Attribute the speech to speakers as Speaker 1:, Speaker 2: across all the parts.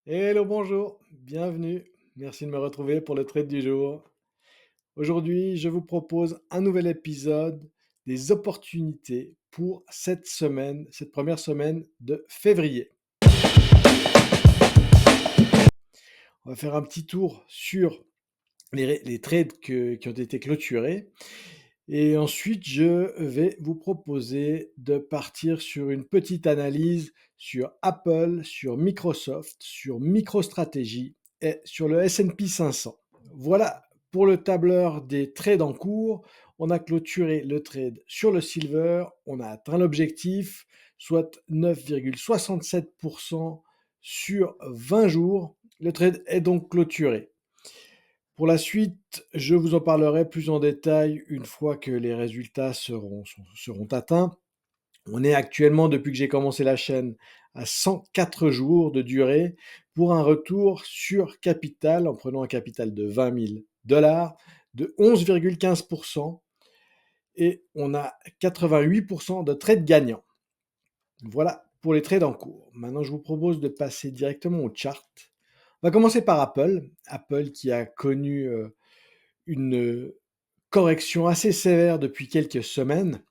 Speaker 1: Hello, bonjour, bienvenue. Merci de me retrouver pour le trade du jour. Aujourd'hui, je vous propose un nouvel épisode des opportunités pour cette semaine, cette première semaine de février. On va faire un petit tour sur les trades qui ont été clôturés. Et ensuite, je vais vous proposer de partir sur une petite analyse sur Apple, sur Microsoft, sur MicroStrategy et sur le S&P 500. Voilà pour le tableur des trades en cours. On a clôturé le trade sur le silver. On a atteint l'objectif, soit 9,67% sur 20 jours. Le trade est donc clôturé. Pour la suite, je vous en parlerai plus en détail une fois que les résultats seront atteints. On est actuellement, depuis que j'ai commencé la chaîne, à 104 jours de durée pour un retour sur capital, en prenant un capital de 20 000 dollars, de 11,15%, et on a 88% de trades gagnants. Voilà pour les trades en cours. Maintenant, je vous propose de passer directement au chart. On va commencer par Apple. Apple qui a connu une correction assez sévère depuis quelques semaines.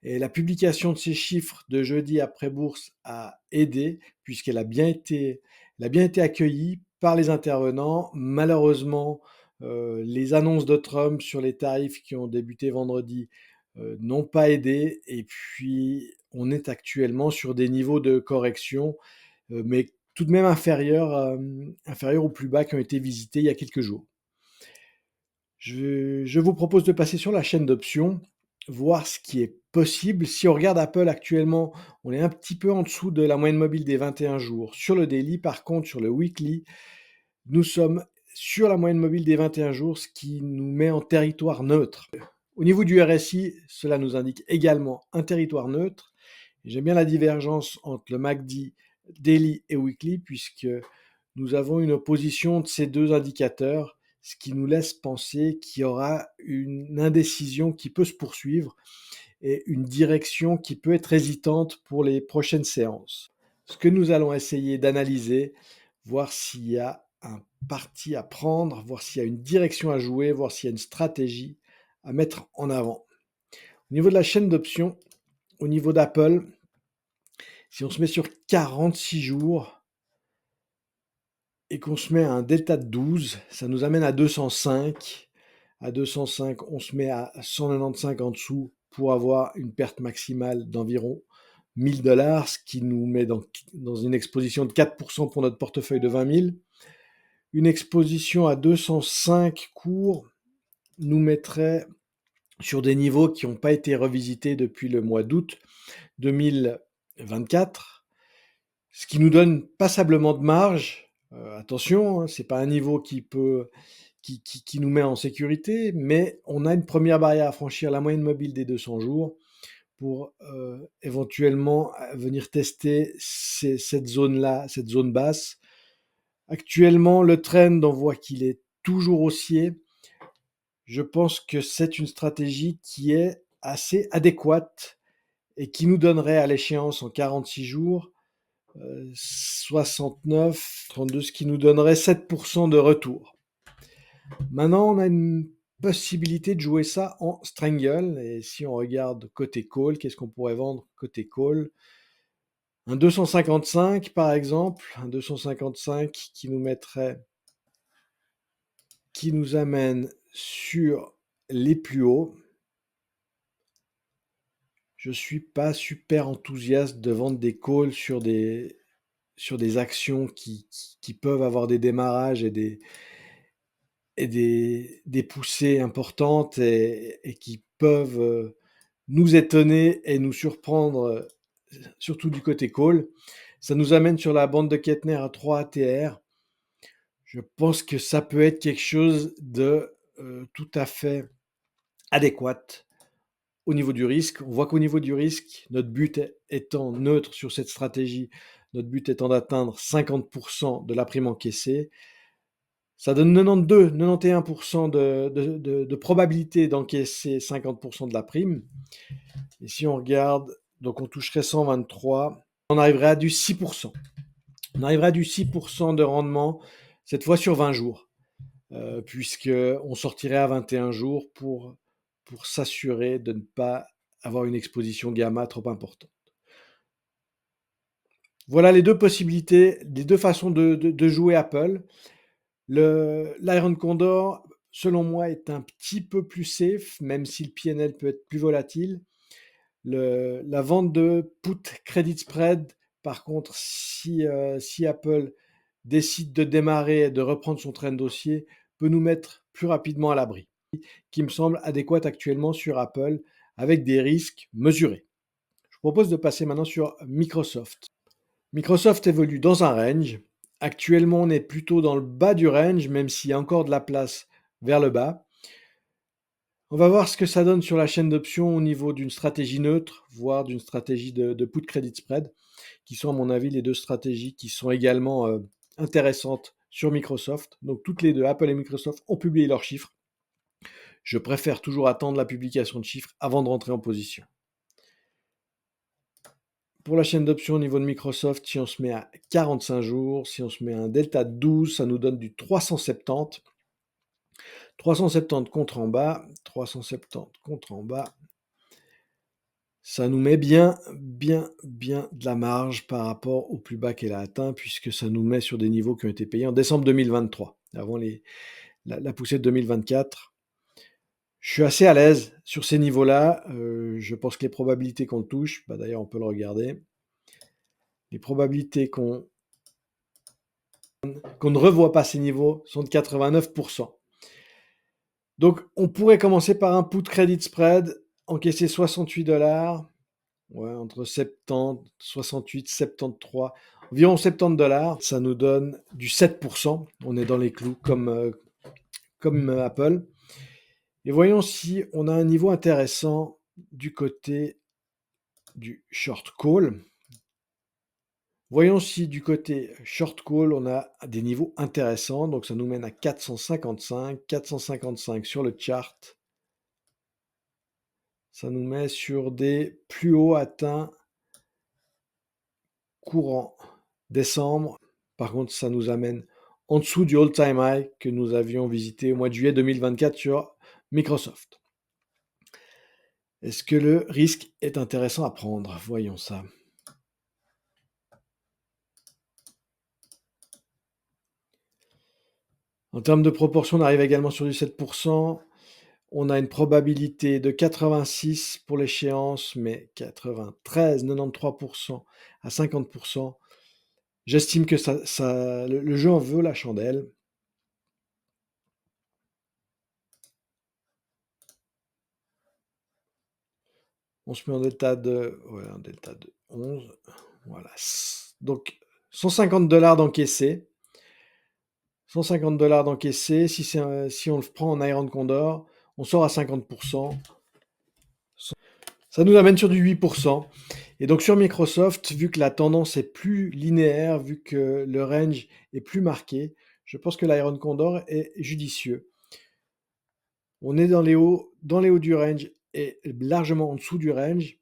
Speaker 1: Et la publication de ces chiffres de jeudi après bourse a aidé, puisqu'elle a bien été, elle a bien été accueillie par les intervenants. Malheureusement, les annonces de Trump sur les tarifs qui ont débuté vendredi n'ont pas aidé. Et puis, on est actuellement sur des niveaux de correction, mais tout de même inférieurs aux plus bas qui ont été visités il y a quelques jours. Je vous propose de passer sur la chaîne d'options, voir ce qui est possible. Si on regarde Apple actuellement, on est un petit peu en dessous de la moyenne mobile des 21 jours sur le daily. Par contre, sur le weekly, nous sommes sur la moyenne mobile des 21 jours, ce qui nous met en territoire neutre. Au niveau du RSI, cela nous indique également un territoire neutre. J'aime bien la divergence entre le MACD daily et weekly, puisque nous avons une opposition de ces deux indicateurs, ce qui nous laisse penser qu'il y aura une indécision qui peut se poursuivre et une direction qui peut être hésitante pour les prochaines séances. Ce que nous allons essayer d'analyser, voir s'il y a un parti à prendre, voir s'il y a une direction à jouer, voir s'il y a une stratégie à mettre en avant. Au niveau de la chaîne d'options, au niveau d'Apple, si on se met sur 46 jours, et qu'on se met à un delta de 12, ça nous amène à 205. À 205, on se met à 195 en dessous pour avoir une perte maximale d'environ 1000 dollars, ce qui nous met dans une exposition de 4% pour notre portefeuille de 20 000. Une exposition à 205 cours nous mettrait sur des niveaux qui n'ont pas été revisités depuis le mois d'août 2024, ce qui nous donne passablement de marge. Attention, hein, c'est pas un niveau qui nous met en sécurité, mais on a une première barrière à franchir, la moyenne mobile des 200 jours, pour éventuellement venir tester cette zone-là, cette zone basse. Actuellement, le trend, on voit qu'il est toujours haussier. Je pense que c'est une stratégie qui est assez adéquate et qui nous donnerait à l'échéance en 46 jours 69,32, ce qui nous donnerait 7% de retour. Maintenant, on a une possibilité de jouer ça en strangle. Et si on regarde côté call, qu'est-ce qu'on pourrait vendre côté call? Un 255 par exemple, un 255 qui nous amène sur les plus hauts. Je suis pas super enthousiaste de vendre des calls sur des actions qui peuvent avoir des démarrages et des poussées importantes et qui peuvent nous étonner et nous surprendre, surtout du côté call. Ça nous amène sur la bande de Kettner à 3 ATR. Je pense que ça peut être quelque chose de tout à fait adéquat au niveau du risque. On voit qu'au niveau du risque, notre but étant neutre sur cette stratégie, notre but étant d'atteindre 50% de la prime encaissée, ça donne 91% de probabilité d'encaisser 50% de la prime. Et si on regarde, donc on toucherait 123, on arriverait à du 6%. On arriverait à du 6 de rendement, cette fois sur 20 jours, puisqu'on sortirait à 21 jours pour s'assurer de ne pas avoir une exposition gamma trop importante. Voilà les 2 possibilités, les 2 façons de jouer Apple. Le l'Iron Condor, selon moi, est un petit peu plus safe, même si le PNL peut être plus volatile. La vente de put credit spread, par contre, si Apple décide de démarrer et de reprendre son train dossier, peut nous mettre plus rapidement à l'abri, qui me semble adéquate actuellement sur Apple, avec des risques mesurés. Je vous propose de passer maintenant sur Microsoft. Microsoft évolue dans un range. Actuellement, on est plutôt dans le bas du range, même s'il y a encore de la place vers le bas. On va voir ce que ça donne sur la chaîne d'options au niveau d'une stratégie neutre, voire d'une stratégie de put credit spread, qui sont à mon avis les 2 stratégies qui sont également, intéressantes sur Microsoft. Donc toutes les 2, Apple et Microsoft, ont publié leurs chiffres. Je préfère toujours attendre la publication de chiffres avant de rentrer en position. Pour la chaîne d'options au niveau de Microsoft, si on se met à 45 jours, si on se met à un delta de 12, ça nous donne du 370. 370 contre en bas, 370 contre en bas. Ça nous met bien de la marge par rapport au plus bas qu'elle a atteint, puisque ça nous met sur des niveaux qui ont été payés en décembre 2023, avant la poussée de 2024. Je suis assez à l'aise sur ces niveaux-là. Je pense que les probabilités qu'on le touche, d'ailleurs on peut le regarder, les probabilités qu'on ne revoit pas ces niveaux sont de 89%. Donc on pourrait commencer par un put credit spread, encaisser $68, ouais, entre 70, 68, 73, environ $70. Ça nous donne du 7%. On est dans les clous comme Apple. Et voyons si on a un niveau intéressant du côté du short call. Voyons si du côté short call, on a des niveaux intéressants. Donc ça nous mène à 455, 455 sur le chart. Ça nous met sur des plus hauts atteints courant décembre. Par contre, ça nous amène en dessous du all-time high que nous avions visité au mois de juillet 2024 sur Microsoft. Est-ce que le risque est intéressant à prendre? Voyons ça. En termes de proportion, on arrive également sur du 7%. On a une probabilité de 86 pour l'échéance, mais 93, 93% à 50%. J'estime que le jeu en veut la chandelle. On se met en delta de, ouais, un delta de 11. Voilà. Donc, $150 d'encaissé. $150 d'encaissé. Si on le prend en Iron Condor, on sort à 50%. Ça nous amène sur du 8%. Et donc sur Microsoft, vu que la tendance est plus linéaire, vu que le range est plus marqué, je pense que l'Iron Condor est judicieux. On est dans les hauts du range et largement en dessous du range.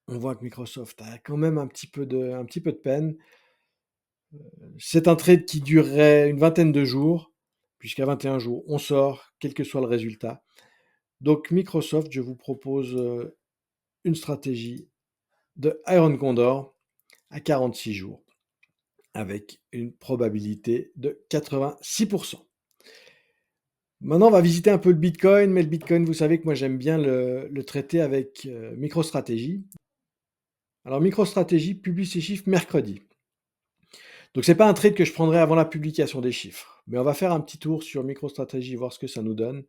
Speaker 1: On voit que Microsoft a quand même un petit peu de peine. C'est un trade qui durerait une vingtaine de jours, puisqu'à 21 jours, on sort, quel que soit le résultat. Donc Microsoft, je vous propose une stratégie de Iron Condor à 46 jours, avec une probabilité de 86%. Maintenant, on va visiter un peu le Bitcoin, mais le Bitcoin, vous savez que moi j'aime bien le traiter avec MicroStrategy. Alors MicroStrategy publie ses chiffres mercredi. Donc c'est pas un trade que je prendrai avant la publication des chiffres, mais on va faire un petit tour sur MicroStrategy, voir ce que ça nous donne.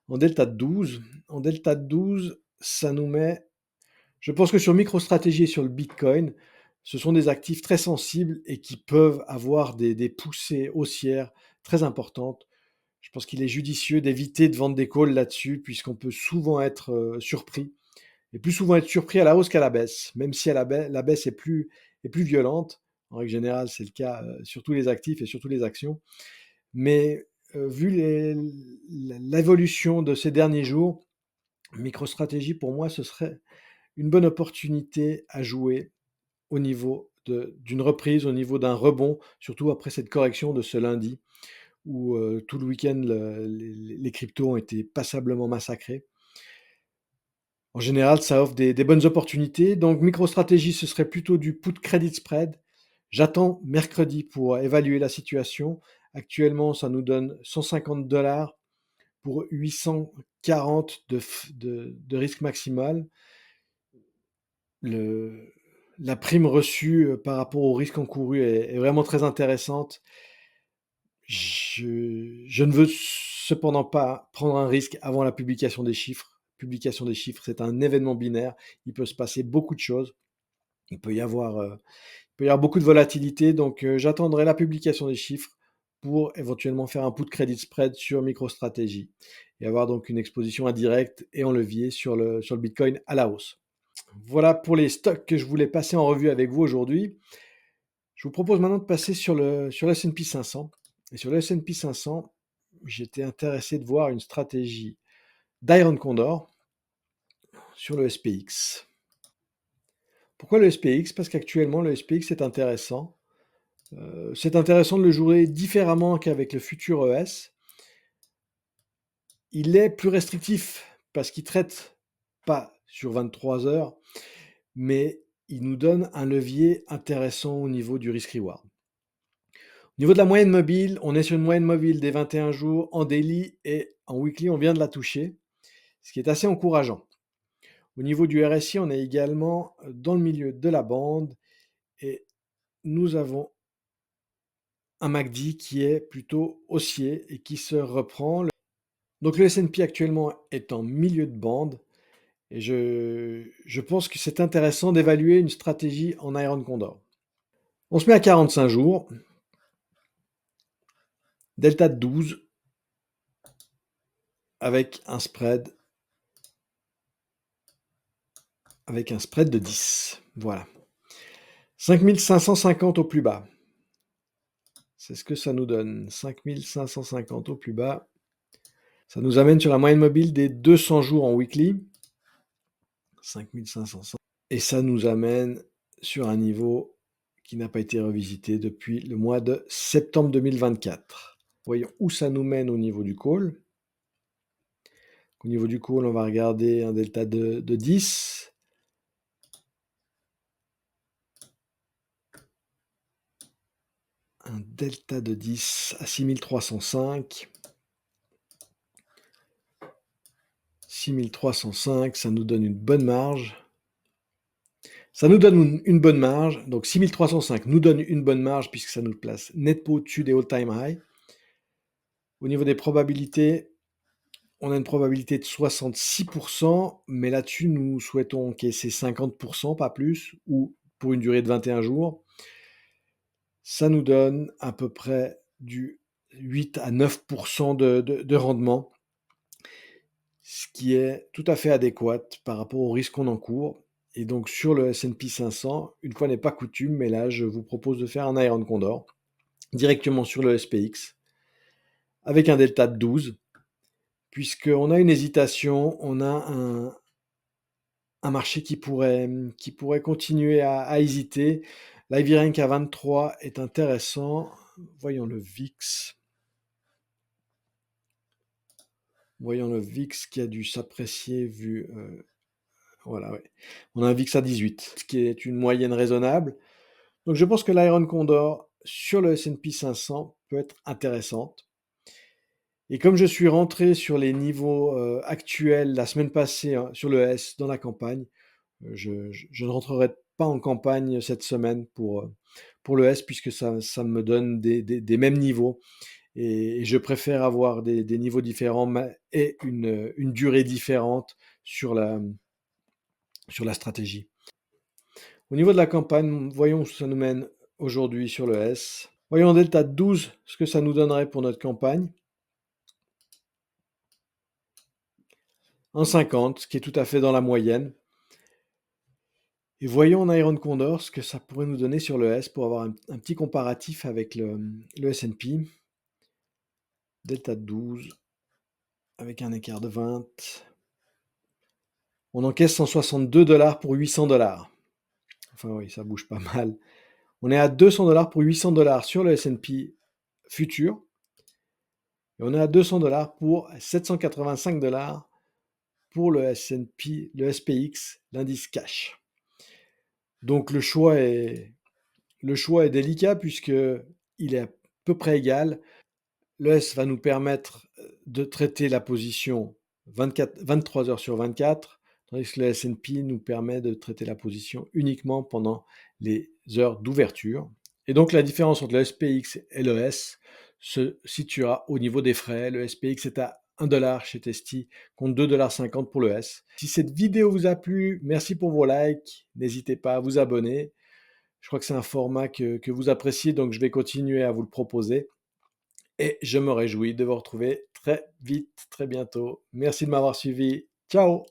Speaker 1: En delta de 12, ça nous met, je pense que sur MicroStrategy et sur le Bitcoin, ce sont des actifs très sensibles et qui peuvent avoir des poussées haussières très importantes. Je pense qu'il est judicieux d'éviter de vendre des calls là-dessus, puisqu'on peut souvent être surpris, et plus souvent être surpris à la hausse qu'à la baisse, même si la baisse est plus violente. En règle générale, c'est le cas sur tous les actifs et sur toutes les actions. Mais vu l'évolution de ces derniers jours, MicroStrategy, pour moi, ce serait une bonne opportunité à jouer au niveau d'une reprise, au niveau d'un rebond, surtout après cette correction de ce lundi où, tout le week-end, les cryptos ont été passablement massacrés. En général, ça offre des bonnes opportunités. Donc MicroStrategy, ce serait plutôt du put credit spread. J'attends mercredi pour évaluer la situation. Actuellement, ça nous donne 150 pour 840 de risque maximal. Le La prime reçue, par rapport au risque encouru est vraiment très intéressante. Je ne veux cependant pas prendre un risque avant la publication des chiffres. Publication des chiffres, c'est un événement binaire. Il peut se passer beaucoup de choses. Il peut y avoir, beaucoup de volatilité, donc j'attendrai la publication des chiffres pour éventuellement faire un put credit spread sur MicroStrategy et avoir donc une exposition indirecte et en levier sur le bitcoin à la hausse. Voilà pour les stocks que je voulais passer en revue avec vous aujourd'hui. Je vous propose maintenant de passer sur le S&P 500 et sur le S&P 500, j'étais intéressé de voir une stratégie d'Iron Condor sur le SPX. Pourquoi le SPX? Parce qu'actuellement, le SPX est intéressant. C'est intéressant de le jouer différemment qu'avec le futur ES. Il est plus restrictif parce qu'il traite pas sur 23 heures, mais il nous donne un levier intéressant au niveau du risk-reward. Au niveau de la moyenne mobile, on est sur une moyenne mobile des 21 jours en daily et en weekly, on vient de la toucher, ce qui est assez encourageant. Au niveau du RSI, on est également dans le milieu de la bande et nous avons un MACD qui est plutôt haussier et qui se reprend. Donc le S&P actuellement est en milieu de bande et je pense que c'est intéressant d'évaluer une stratégie en Iron Condor. On se met à 45 jours, delta de 12 avec un spread de 10. Voilà. 5550 au plus bas. C'est ce que ça nous donne. 5550 au plus bas. Ça nous amène sur la moyenne mobile des 200 jours en weekly. 5500. Et ça nous amène sur un niveau qui n'a pas été revisité depuis le mois de septembre 2024. Voyons où ça nous mène au niveau du call. Au niveau du call, on va regarder un delta de 10. Un delta de 10 à 6305. 6305, ça nous donne une bonne marge. Ça nous donne une bonne marge. Donc 6305 nous donne une bonne marge puisque ça nous place nettement au-dessus des all-time high. Au niveau des probabilités, on a une probabilité de 66%, mais là-dessus, nous souhaitons encaisser 50%, pas plus, ou pour une durée de 21 jours. Ça nous donne à peu près du 8 à 9% de rendement, ce qui est tout à fait adéquat par rapport au risque qu'on encourt. Et donc sur le S&P 500, une fois n'est pas coutume, mais là, je vous propose de faire un Iron Condor directement sur le SPX avec un delta de 12, puisqu'on a une hésitation, on a un marché qui pourrait continuer à hésiter. L'Ivy Rank à 23 est intéressant. Voyons le VIX. Voyons le VIX qui a dû s'apprécier vu... voilà, ouais. On a un VIX à 18, ce qui est une moyenne raisonnable. Donc je pense que l'Iron Condor sur le S&P 500 peut être intéressante. Et comme je suis rentré sur les niveaux actuels la semaine passée sur le S dans la campagne, je ne rentrerai pas en campagne cette semaine pour le S puisque ça me donne des mêmes niveaux et je préfère avoir des niveaux différents et une durée différente sur la stratégie. Au niveau de la campagne, voyons où ça nous mène aujourd'hui sur le S. Voyons en delta 12 ce que ça nous donnerait pour notre campagne. En 50, ce qui est tout à fait dans la moyenne. Et voyons en Iron Condor ce que ça pourrait nous donner sur le S pour avoir un petit comparatif avec le S&P. Delta de 12 avec un écart de 20. On encaisse 162 $ pour 800 $. Enfin oui, ça bouge pas mal. On est à 200 $ pour 800 $ sur le S&P futur. Et on est à 200 $ pour 785 $ pour le S&P, le SPX, l'indice cash. Donc le choix est délicat puisqu'il est à peu près égal. Le S va nous permettre de traiter la position 23 heures sur 24, tandis que le S&P nous permet de traiter la position uniquement pendant les heures d'ouverture. Et donc la différence entre le SPX et le S se situera au niveau des frais. Le SPX est à 1 $ chez Testy contre 2,50 $ pour le S. Si cette vidéo vous a plu, merci pour vos likes. N'hésitez pas à vous abonner. Je crois que c'est un format que vous appréciez, donc je vais continuer à vous le proposer. Et je me réjouis de vous retrouver très vite, très bientôt. Merci de m'avoir suivi. Ciao!